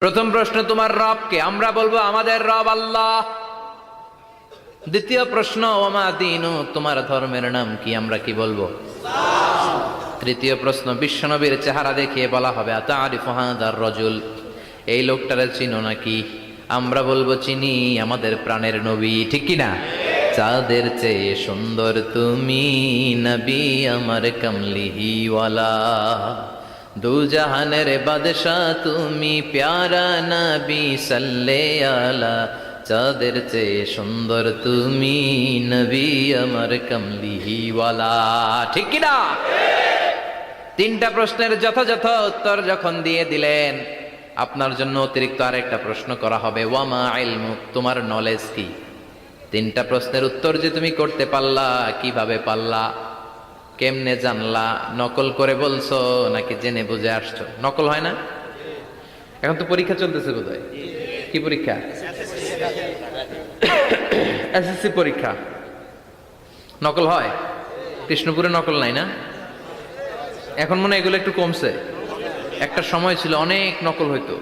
প্রথম প্রশ্ন, তোমার রবকে? আমরা বলবো আমাদের রব আল্লাহ। দ্বিতীয় প্রশ্ন, ওমা দীনু, তোমার ধর্মের নাম কি? আমরা কি বলবো? তৃতীয় প্রশ্ন, বিশ্বনবীর চেহারা দেখিয়ে বলা হবে আতারিফু হাযার রাজুল, এই লোকটারে চিনো নাকি? আমরা বলবো চিনি, আমাদের প্রাণের নবী, ঠিক কি না? চাঁদের চেয়ে সুন্দর তুমি নবী আমার কমলিহিওয়ালা, দু জাহানের বাদশাহ তুমি প্যারা নবী সাল্লে আলা, চাঁদের চেয়ে সুন্দর তুমি নবী আমার কমলিহিওয়ালা, ঠিক কি না? তিনটা প্রশ্নের যথাযথ উত্তর যখন দিয়ে দিলেন, আপনার জন্য অতিরিক্ত আরেকটা প্রশ্ন করা হবে, ওয়ামা ইলমুক, তোমার নলেজ কি? তিনটা প্রশ্নের উত্তর যে তুমি করতে পারলা, কিভাবে পারলা, কেমনে জানলা? নকল করে বলছো নাকি জেনে বুঝে আসছো? নকল হয় না? এখন তো পরীক্ষা চলতেছে বোধহয়। কি পরীক্ষা? এসএসসি পরীক্ষা। নকল হয়? কৃষ্ণপুরে নকল নাই না? এখন মনে হয় এগুলো একটু কমছে। একটা সময় ছিল অনেক নকল হইতো।